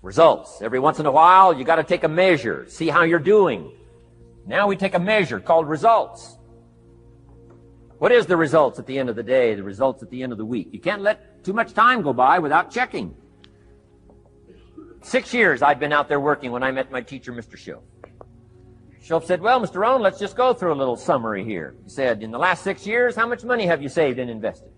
Results. Every once in a while, you got to take a measure, see how you're doing. Now we take a measure called results. What is the results at the end of the day, the results at the end of the week? You can't let too much time go by without checking. 6 years I'd been out there working when I met my teacher, Mr. Shoaff. Shoaff said, well, Mr. Rohn, let's just go through a little summary here. He said, in the last 6 years, how much money have you saved and invested?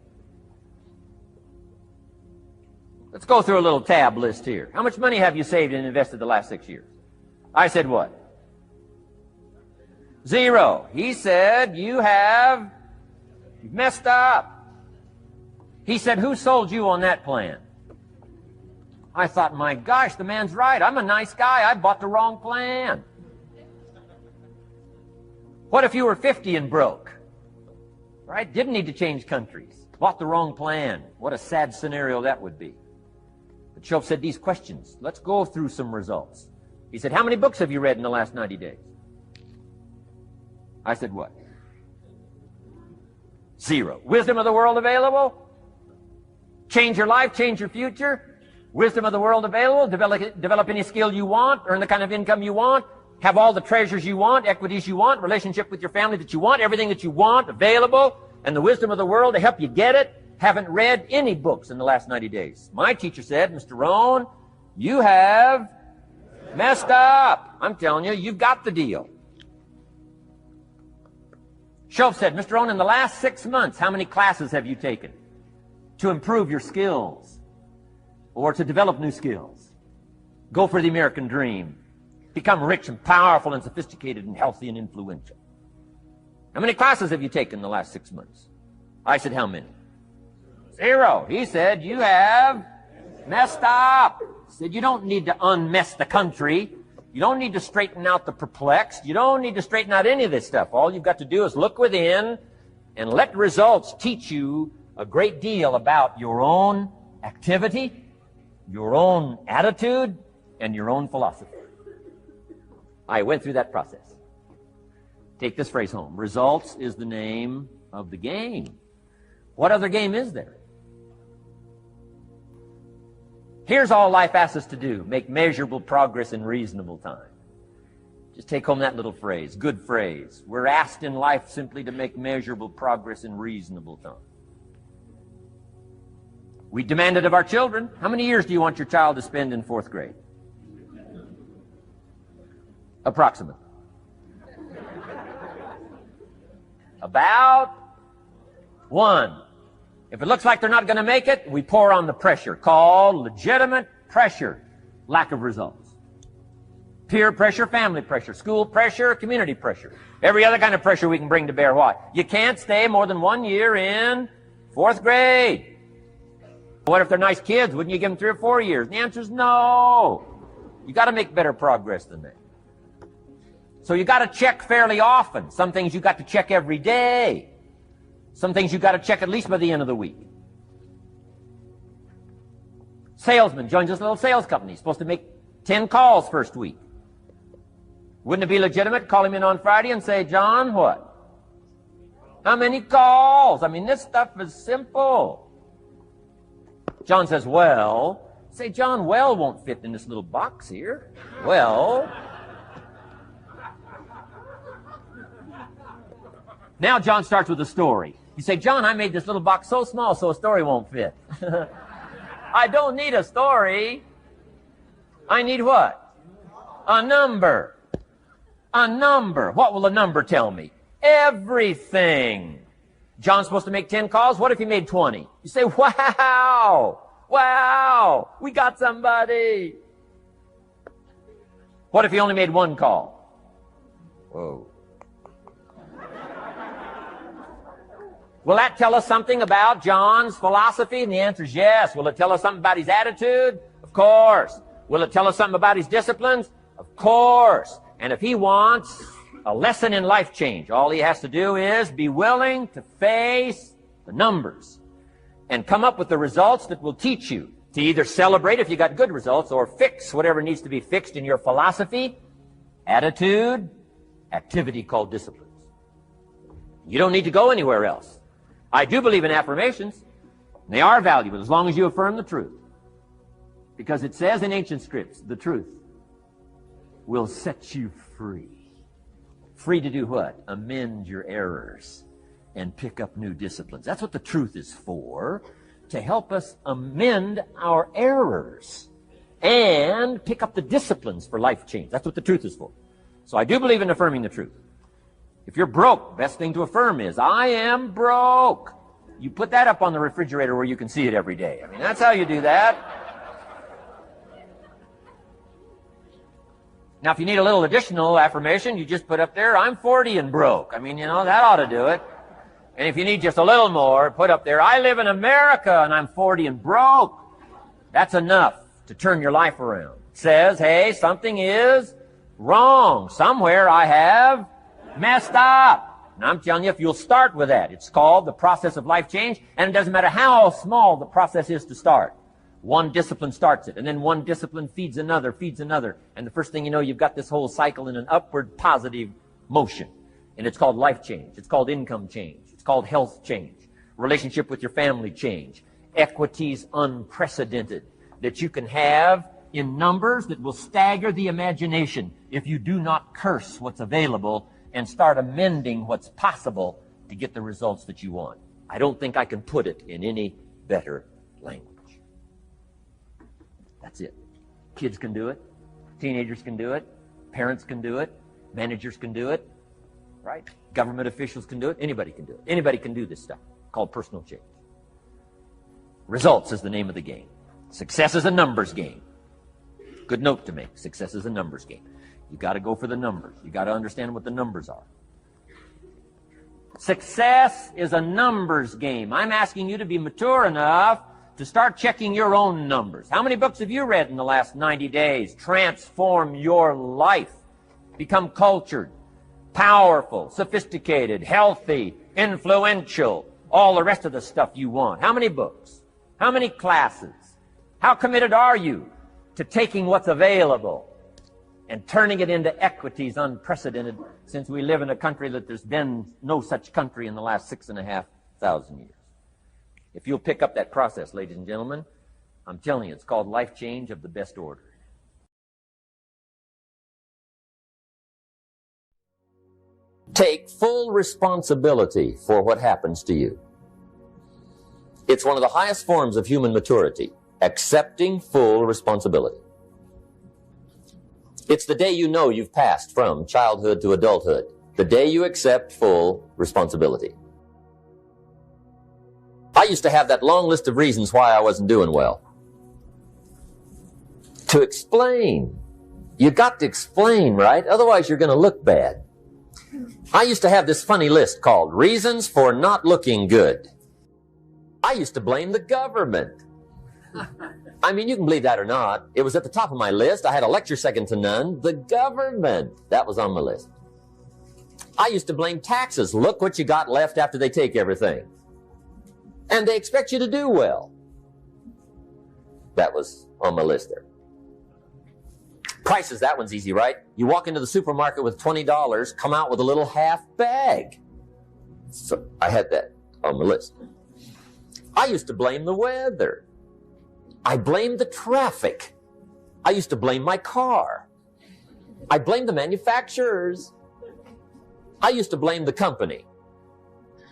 Let's go through a little tab list here. How much money have you saved and invested the last 6 years? I said, what? 0. He said, you've messed up. He said, who sold you on that plan? I thought, my gosh, the man's right. I'm a nice guy. I bought the wrong plan. What if you were 50 and broke? Right? Didn't need to change countries. Bought the wrong plan. What a sad scenario that would be. But Shoaff said these questions. Let's go through some results. He said, how many books have you read in the last 90 days? I said, what? 0. Wisdom of the world available? Change your life, change your future? Wisdom of the world available? Develop any skill you want? Earn the kind of income you want? Have all the treasures you want, equities you want, relationship with your family that you want, everything that you want available, and the wisdom of the world to help you get it? Haven't read any books in the last 90 days. My teacher said, Mr. Rohn, you have messed up. I'm telling you, you've got the deal. Shoaff said, Mr. Rohn, in the last 6 months, how many classes have you taken to improve your skills or to develop new skills? Go for the American dream. Become rich and powerful and sophisticated and healthy and influential. How many classes have you taken in the last 6 months? I said, how many? 0. He said, you have messed up. He said, you don't need to unmess the country. You don't need to straighten out the perplexed. You don't need to straighten out any of this stuff. All you've got to do is look within and let results teach you a great deal about your own activity, your own attitude, and your own philosophy. I went through that process. Take this phrase home. Results is the name of the game. What other game is there? Here's all life asks us to do. Make measurable progress in reasonable time. Just take home that little phrase. Good phrase. We're asked in life simply to make measurable progress in reasonable time. We demand it of our children. How many years do you want your child to spend in 4th grade? Approximately. About 1. If it looks like they're not going to make it, we pour on the pressure, called legitimate pressure, lack of results. Peer pressure, family pressure, school pressure, community pressure. Every other kind of pressure we can bring to bear. What? You can't stay more than 1 year in 4th grade. What if they're nice kids? Wouldn't you give them 3 or 4 years? And the answer is no. You got to make better progress than that. So you got to check fairly often. Some things you got to check every day. Some things you got to check at least by the end of the week. Salesman joins this little sales company. He's supposed to make 10 calls first week. Wouldn't it be legitimate? Call him in on Friday and say, John, what? How many calls? I mean, this stuff is simple. John says, well. Say, John, well won't fit in this little box here. Well. Now John starts with a story. You say, John, I made this little box so small so a story won't fit. I don't need a story. I need what? A number. A number. What will a number tell me? Everything. John's supposed to make 10 calls. What if he made 20? You say, wow. Wow. We got somebody. What if he only made 1 call? Whoa. Will that tell us something about John's philosophy? And the answer is yes. Will it tell us something about his attitude? Of course. Will it tell us something about his disciplines? Of course. And if he wants a lesson in life change, all he has to do is be willing to face the numbers and come up with the results that will teach you to either celebrate if you got good results or fix whatever needs to be fixed in your philosophy, attitude, activity called disciplines. You don't need to go anywhere else. I do believe in affirmations. They are valuable as long as you affirm the truth. Because it says in ancient scripts, the truth will set you free. Free to do what? Amend your errors and pick up new disciplines. That's what the truth is for, to help us amend our errors and pick up the disciplines for life change. That's what the truth is for. So I do believe in affirming the truth. If you're broke, best thing to affirm is, I am broke. You put that up on the refrigerator where you can see it every day. I mean, that's how you do that. Now, if you need a little additional affirmation, you just put up there, I'm 40 and broke. I mean, you know, that ought to do it. And if you need just a little more, put up there, I live in America and I'm 40 and broke. That's enough to turn your life around. It says, hey, something is wrong. Somewhere I have messed up. And I'm telling you, if you'll start with that, it's called the process of life change, and it doesn't matter how small the process is to start. One discipline starts it, and then one discipline feeds another, and the first thing you know, you've got this whole cycle in an upward positive motion. And it's called life change. It's called income change. It's called health change. Relationship with your family change. Equities unprecedented that you can have in numbers that will stagger the imagination if you do not curse what's available and start amending what's possible to get the results that you want. I don't think I can put it in any better language. That's it. Kids can do it. Teenagers can do it. Parents can do it. Managers can do it. Right? Government officials can do it. Anybody can do it. Anybody can do this stuff called personal change. Results is the name of the game. Success is a numbers game. Good note to make. Success is a numbers game. You got to go for the numbers. You got to understand what the numbers are. Success is a numbers game. I'm asking you to be mature enough to start checking your own numbers. How many books have you read in the last 90 days? Transform your life. Become cultured, powerful, sophisticated, healthy, influential, all the rest of the stuff you want. How many books? How many classes? How committed are you to taking what's available and turning it into equities unprecedented, since we live in a country that there's been no such country in the last 6,500 years? If you'll pick up that process, ladies and gentlemen, I'm telling you, it's called life change of the best order. Take full responsibility for what happens to you. It's one of the highest forms of human maturity, accepting full responsibility. It's the day you know you've passed from childhood to adulthood, the day you accept full responsibility. I used to have that long list of reasons why I wasn't doing well. To explain. You got to explain, right? Otherwise you're going to look bad. I used to have this funny list called Reasons for Not Looking Good. I used to blame the government. I mean, you can believe that or not. It was at the top of my list. I had a lecture second to none. The government. That was on my list. I used to blame taxes. Look what you got left after they take everything. And they expect you to do well. That was on my list there. Prices, that one's easy, right? You walk into the supermarket with $20, come out with a little half bag. So I had that on my list. I used to blame the weather. I blamed the traffic. I used to blame my car. I blamed the manufacturers. I used to blame the company.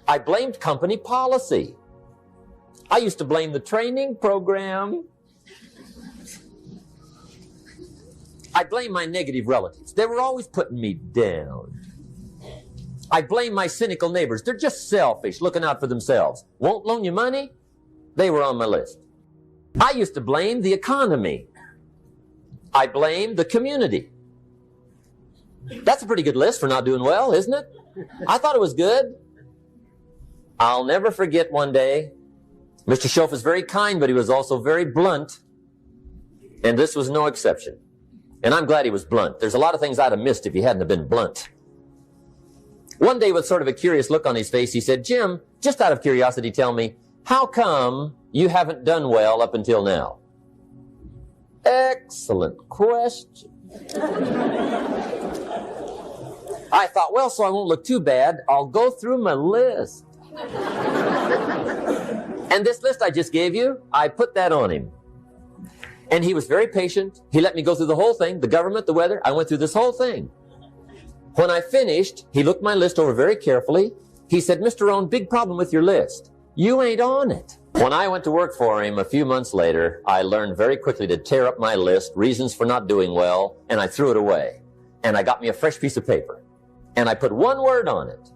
I blamed company policy. I used to blame the training program. I blame my negative relatives. They were always putting me down. I blame my cynical neighbors. They're just selfish, looking out for themselves. Won't loan you money? They were on my list. I used to blame the economy. I blamed the community. That's a pretty good list for not doing well, isn't it? I thought it was good. I'll never forget one day, Mr. Schoaf was very kind, but he was also very blunt. And this was no exception. And I'm glad he was blunt. There's a lot of things I'd have missed if he hadn't have been blunt. One day, with sort of a curious look on his face, he said, Jim, just out of curiosity, tell me, how come you haven't done well up until now? Excellent question. I thought, well, so I won't look too bad, I'll go through my list. And this list I just gave you, I put that on him. And he was very patient. He let me go through the whole thing, the government, the weather. I went through this whole thing. When I finished, he looked my list over very carefully. He said, Mr. Rohn, big problem with your list. You ain't on it. When I went to work for him a few months later, I learned very quickly to tear up my list, reasons for not doing well, and I threw it away. And I got me a fresh piece of paper. And I put one word on it.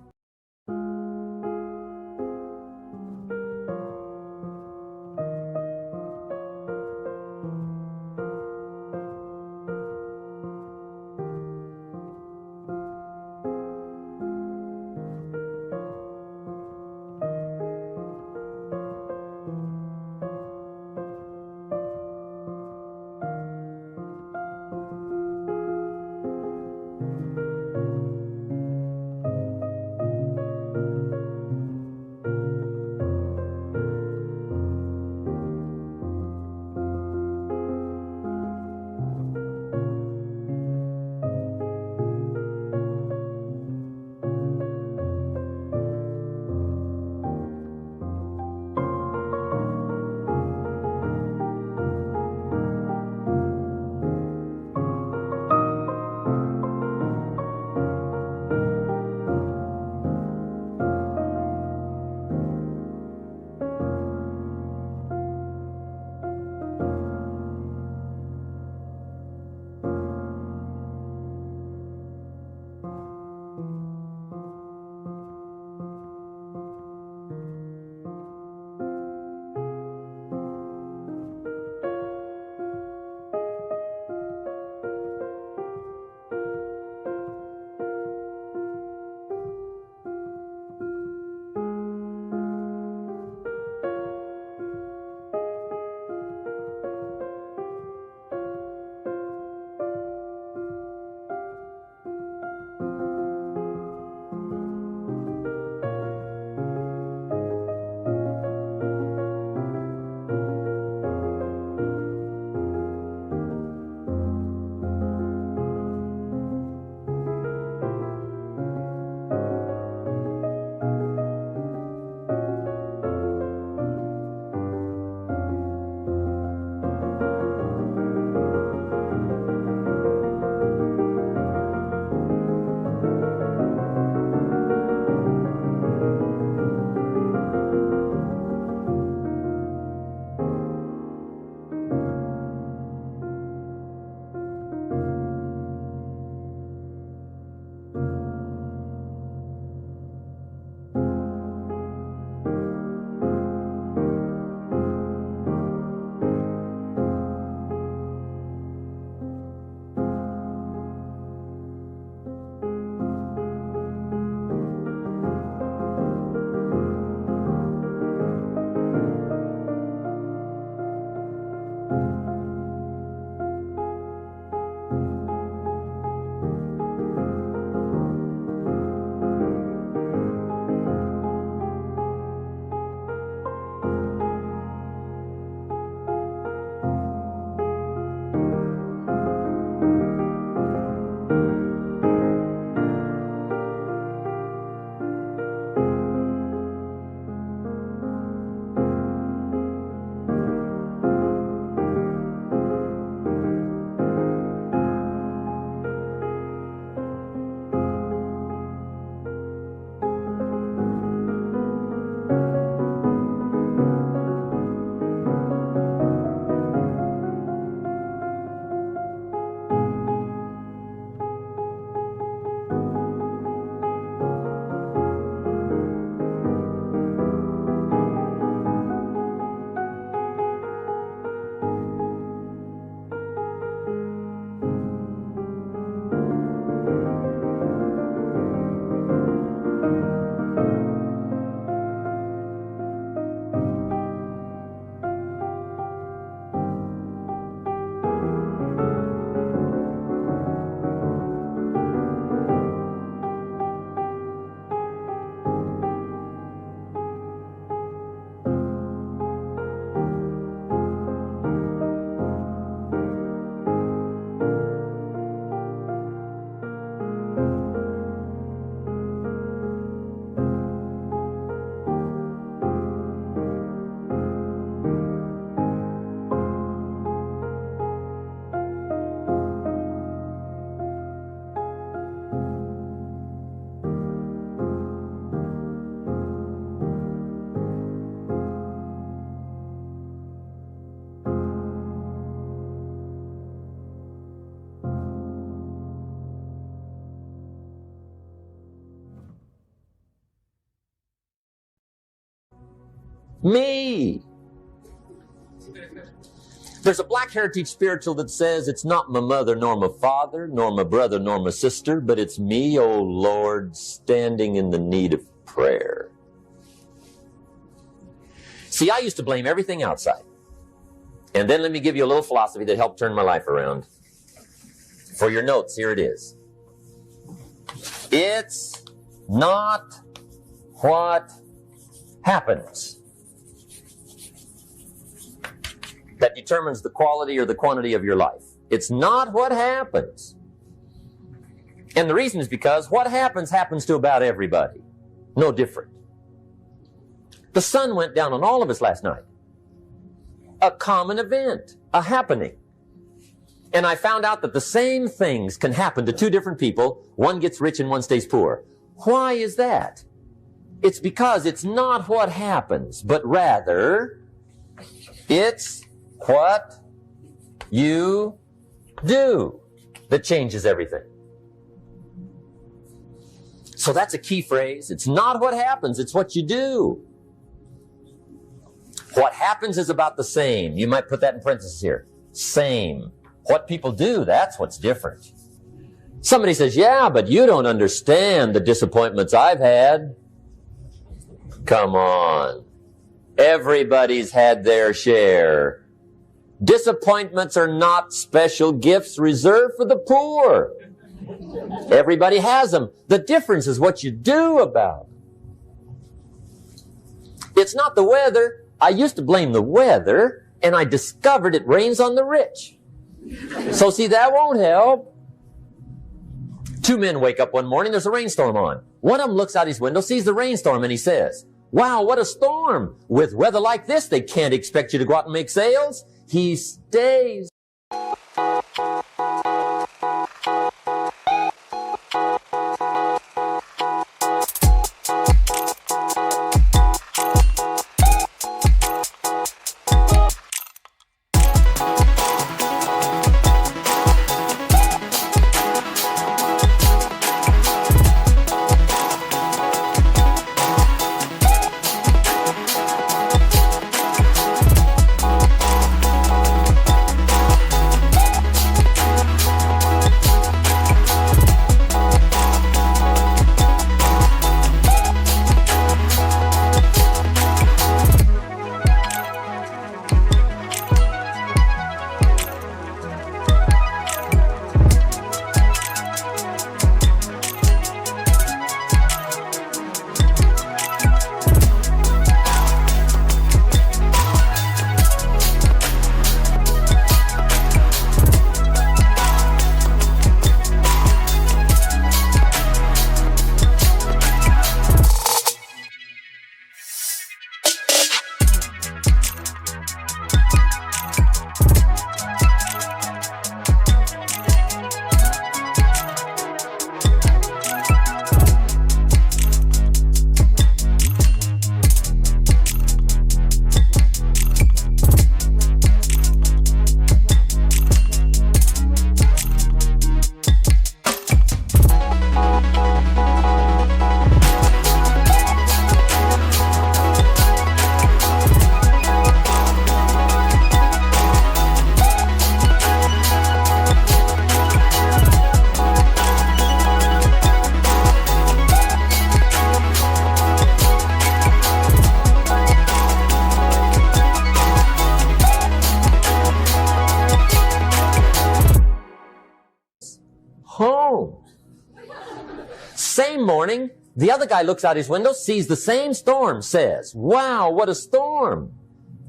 Me. There's a black heritage spiritual that says it's not my mother nor my father, nor my brother nor my sister, but it's me, oh Lord, standing in the need of prayer. See, I used to blame everything outside. And then let me give you a little philosophy that helped turn my life around. For your notes, here it is. It's not what happens that determines the quality or the quantity of your life. It's not what happens. And the reason is because what happens to about everybody. No different. The sun went down on all of us last night. A common event, a happening. And I found out that the same things can happen to two different people. One gets rich and one stays poor. Why is that? It's because it's not what happens, but rather it's what you do that changes everything. So that's a key phrase. It's not what happens, it's what you do. What happens is about the same. You might put that in parentheses here. Same. What people do, that's what's different. Somebody says, yeah, but you don't understand the disappointments I've had. Come on. Everybody's had their share. Disappointments are not special gifts reserved for the poor. Everybody has them. The difference is what you do about them. It's not the weather. I used to blame the weather, and I discovered it rains on the rich. So see, that won't help. Two men wake up one morning, there's a rainstorm on. One of them looks out his window, sees the rainstorm, and he says, wow, what a storm. With weather like this, they can't expect you to go out and make sales. He stays. Home. Same morning, the other guy looks out his window, sees the same storm, says, wow, what a storm.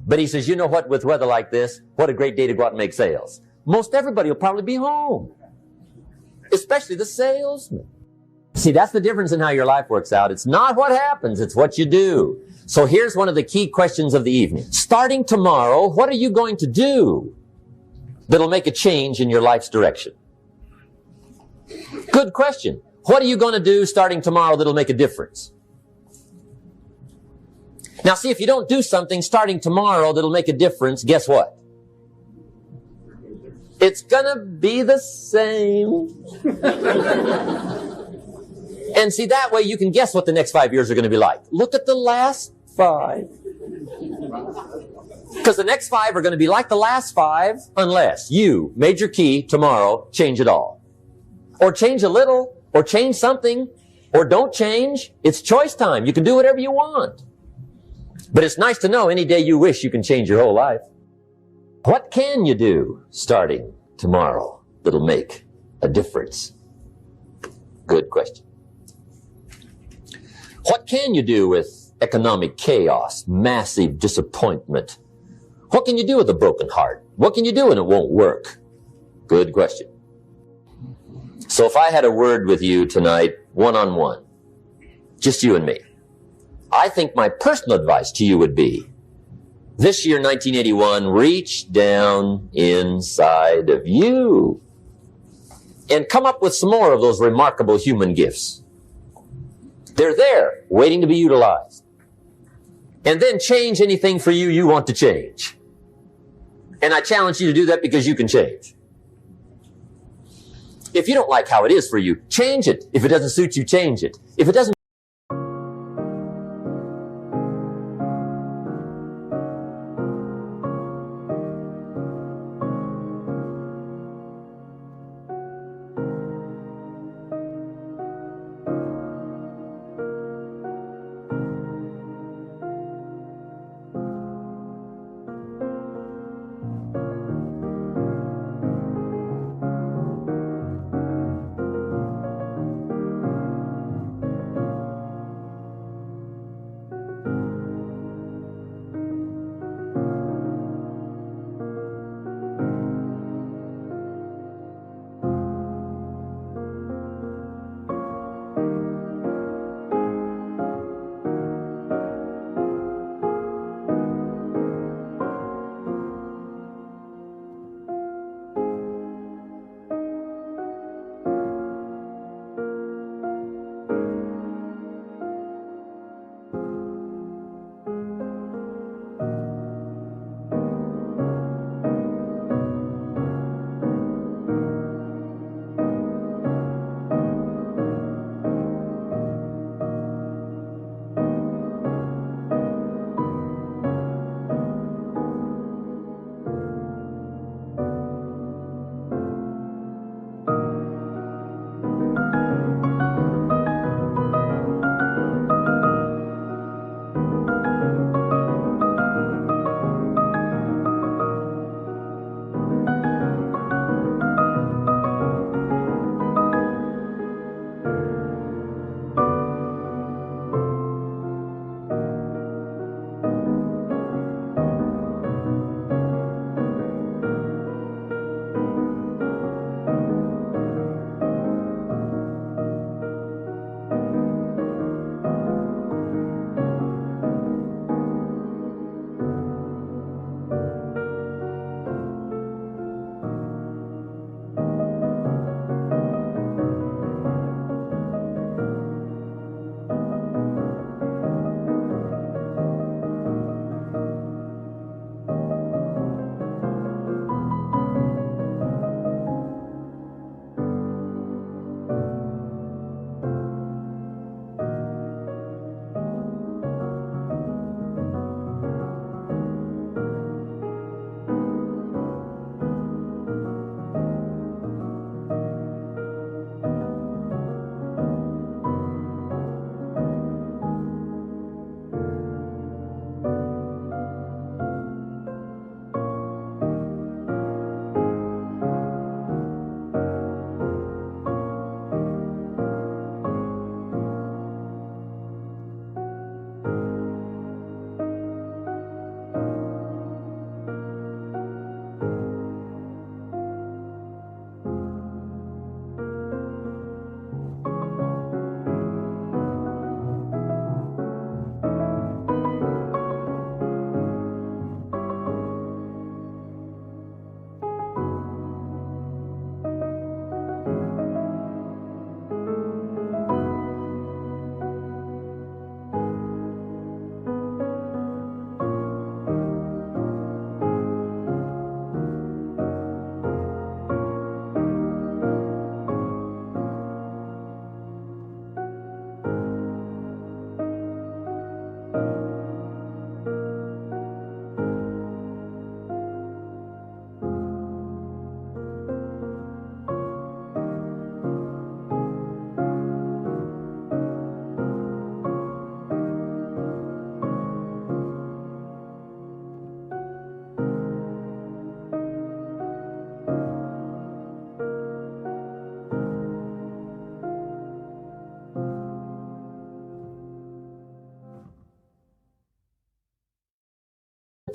But he says, you know what, with weather like this, what a great day to go out and make sales. Most everybody will probably be home, especially the salesman. See, that's the difference in how your life works out. It's not what happens, it's what you do. So here's one of the key questions of the evening. Starting tomorrow, what are you going to do that'll make a change in your life's direction? Good question. What are you going to do starting tomorrow that'll make a difference? Now see, if you don't do something starting tomorrow that'll make a difference, guess what? It's gonna be the same. And see, that way you can guess what the next 5 years are going to be like. Look at the last 5. Because the next 5 are going to be like the last 5 unless you, major key, tomorrow, change it all. Or change a little, or change something, or don't change. It's choice time. You can do whatever you want. But it's nice to know any day you wish you can change your whole life. What can you do starting tomorrow that'll make a difference? Good question. What can you do with economic chaos, massive disappointment? What can you do with a broken heart? What can you do when it won't work? Good question. So if I had a word with you tonight, one-on-one, just you and me, I think my personal advice to you would be, this year, 1981, reach down inside of you and come up with some more of those remarkable human gifts. They're there, waiting to be utilized. And then change anything for you you want to change. And I challenge you to do that because you can change. If you don't like how it is for you, change it. If it doesn't suit you, change it. If it doesn't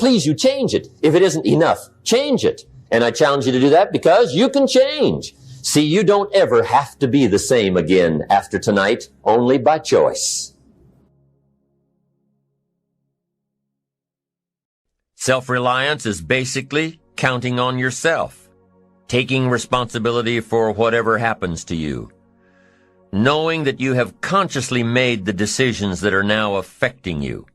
please you, change it. If it isn't enough, change it. And I challenge you to do that because you can change. See, you don't ever have to be the same again after tonight, only by choice. Self-reliance is basically counting on yourself, taking responsibility for whatever happens to you, knowing that you have consciously made the decisions that are now affecting you,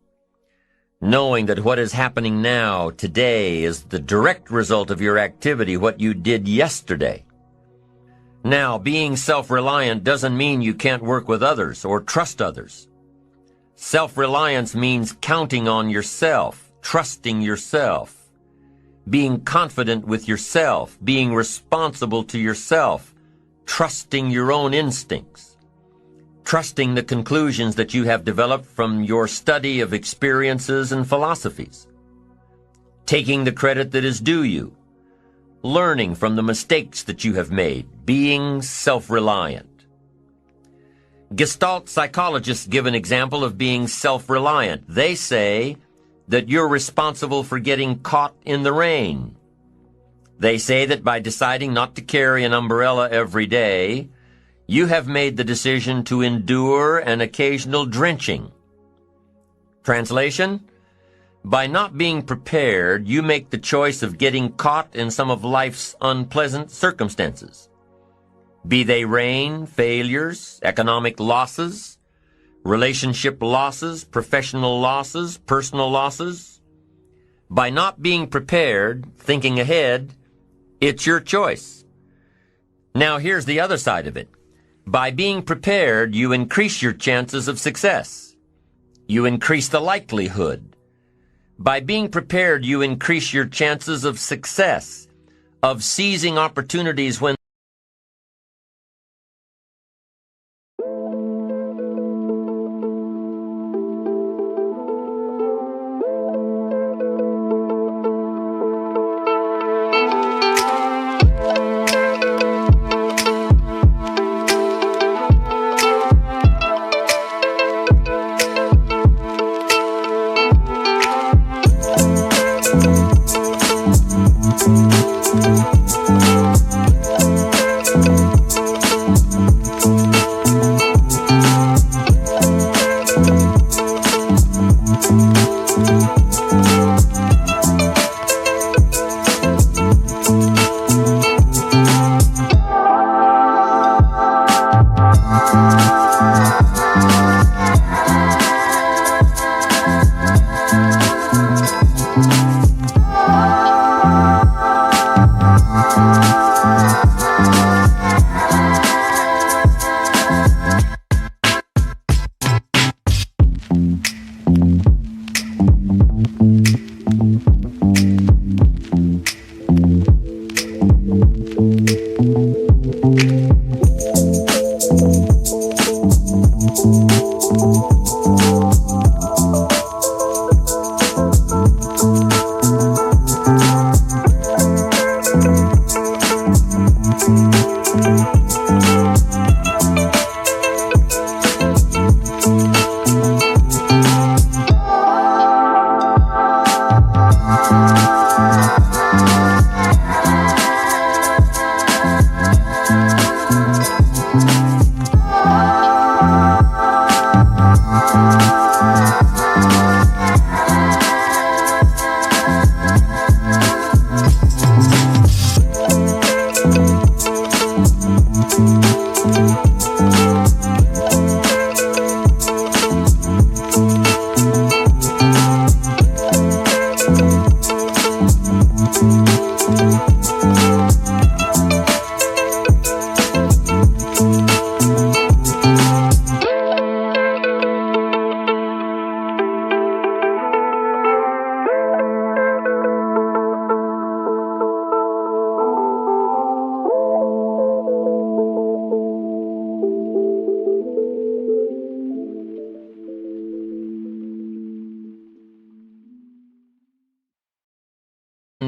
knowing that what is happening now, today, is the direct result of your activity, what you did yesterday. Now, being self-reliant doesn't mean you can't work with others or trust others. Self-reliance means counting on yourself, trusting yourself, being confident with yourself, being responsible to yourself, trusting your own instincts, trusting the conclusions that you have developed from your study of experiences and philosophies, taking the credit that is due you, learning from the mistakes that you have made, being self-reliant. Gestalt psychologists give an example of being self-reliant. They say that you're responsible for getting caught in the rain. They say that by deciding not to carry an umbrella every day, you have made the decision to endure an occasional drenching. Translation? By not being prepared, you make the choice of getting caught in some of life's unpleasant circumstances. Be they rain, failures, economic losses, relationship losses, professional losses, personal losses. By not being prepared, thinking ahead, it's your choice. Now here's the other side of it. By being prepared, you increase your chances of success. You increase the likelihood. By being prepared, you increase your chances of success, of seizing opportunities when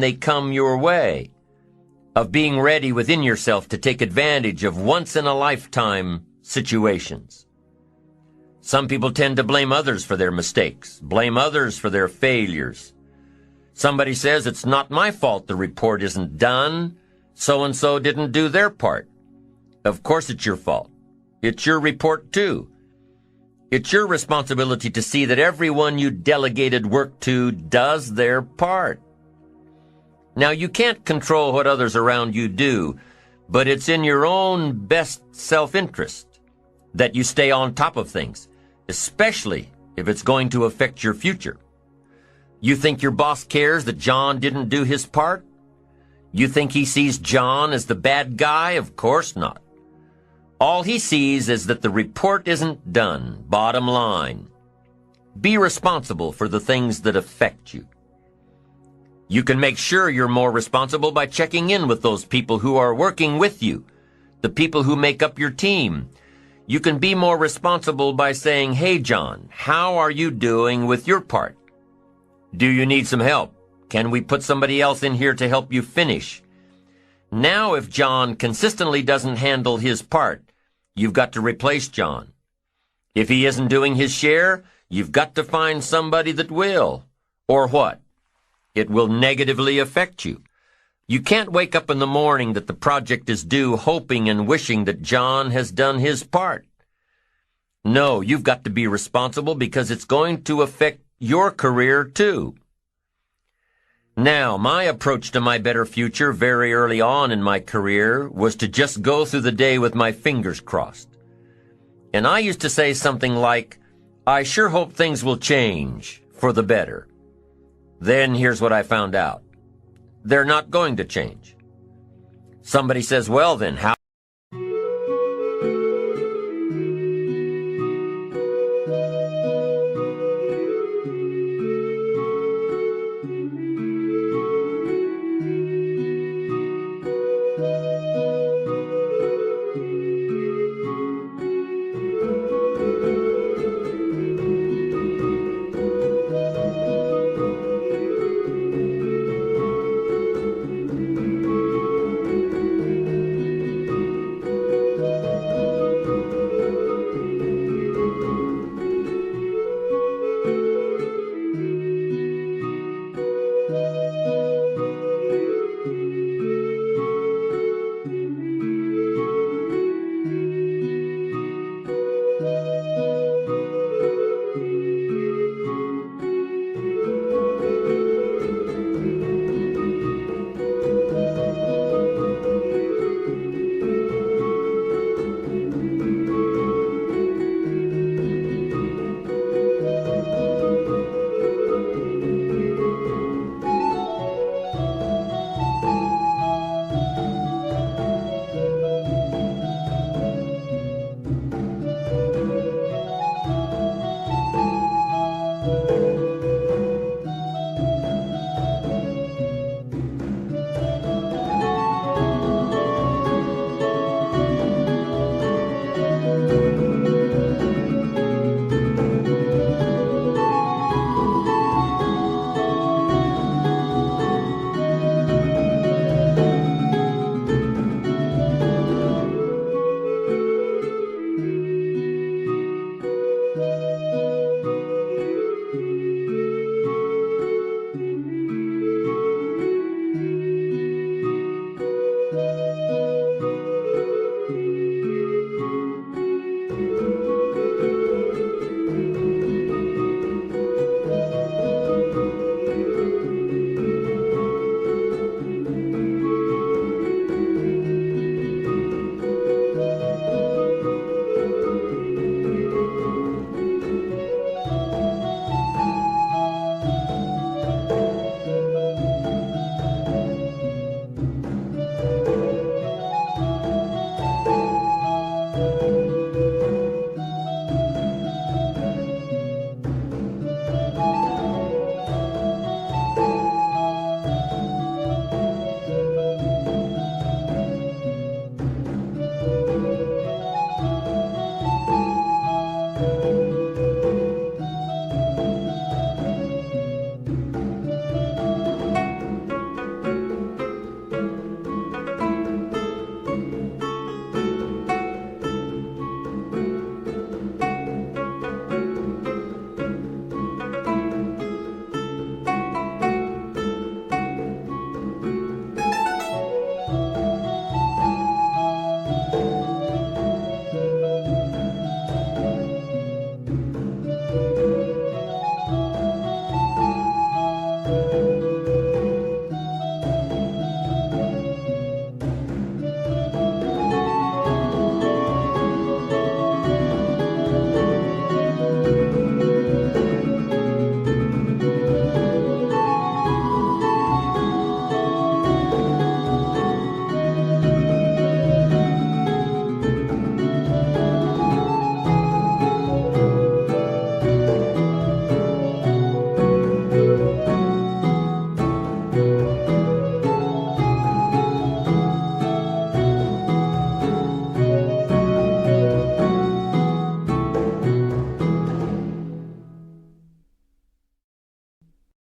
they come your way, of being ready within yourself to take advantage of once-in-a-lifetime situations. Some people tend to blame others for their mistakes, blame others for their failures, Somebody says, it's not my fault the report isn't done. So-and-so didn't do their part. Of course it's your fault. It's your report too. It's your responsibility to see that everyone you delegated work to does their part. Now, you can't control what others around you do, but it's in your own best self-interest that you stay on top of things, especially if it's going to affect your future. You think your boss cares that John didn't do his part? You think he sees John as the bad guy? Of course not. All he sees is that the report isn't done, bottom line. Be responsible for the things that affect you. You can make sure you're more responsible by checking in with those people who are working with you, the people who make up your team. You can be more responsible by saying, "Hey, John, how are you doing with your part? Do you need some help? Can we put somebody else in here to help you finish?" Now, if John consistently doesn't handle his part, you've got to replace John. If he isn't doing his share, you've got to find somebody that will. Or what? It will negatively affect you. You can't wake up in the morning that the project is due hoping and wishing that John has done his part. No, you've got to be responsible because it's going to affect your career too. Now, my approach to my better future very early on in my career was to just go through the day with my fingers crossed. And I used to say something like, "I sure hope things will change for the better." Then here's what I found out. They're not going to change. Somebody says, "Well then, how?"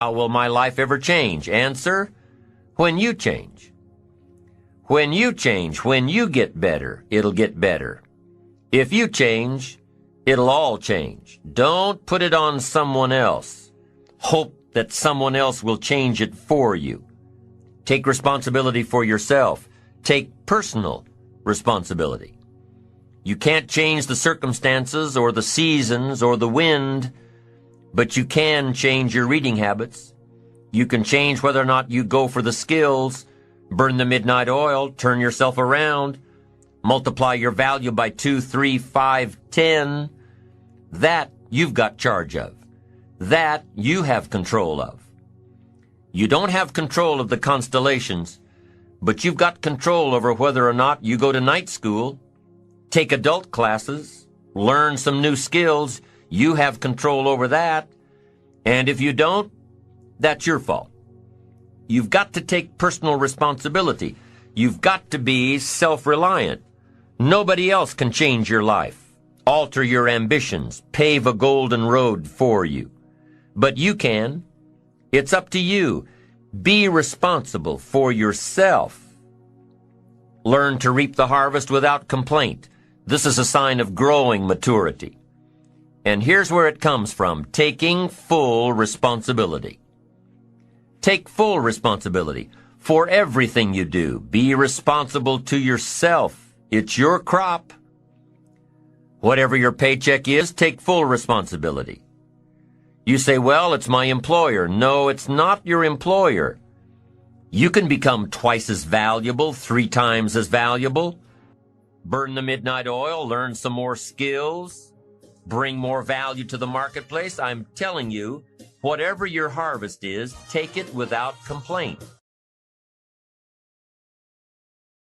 How will my life ever change? Answer, when you change. When you change, when you get better, it'll get better. If you change, it'll all change. Don't put it on someone else. Hope that someone else will change it for you. Take responsibility for yourself. Take personal responsibility. You can't change the circumstances or the seasons or the wind, but you can change your reading habits. You can change whether or not you go for the skills, burn the midnight oil, turn yourself around, multiply your value by 2, 3, 5, 10. That you've got charge of. That you have control of. You don't have control of the constellations, but you've got control over whether or not you go to night school, take adult classes, learn some new skills. You have control over that. And if you don't, that's your fault. You've got to take personal responsibility. You've got to be self-reliant. Nobody else can change your life, alter your ambitions, pave a golden road for you. But you can. It's up to you. Be responsible for yourself. Learn to reap the harvest without complaint. This is a sign of growing maturity. And here's where it comes from, taking full responsibility. Take full responsibility for everything you do. Be responsible to yourself. It's your crop. Whatever your paycheck is, take full responsibility. You say, well, it's my employer. No, it's not your employer. You can become twice as valuable, 3 times as valuable. Burn the midnight oil, learn some more skills, bring more value to the marketplace. I'm telling you, whatever your harvest is, take it without complaint.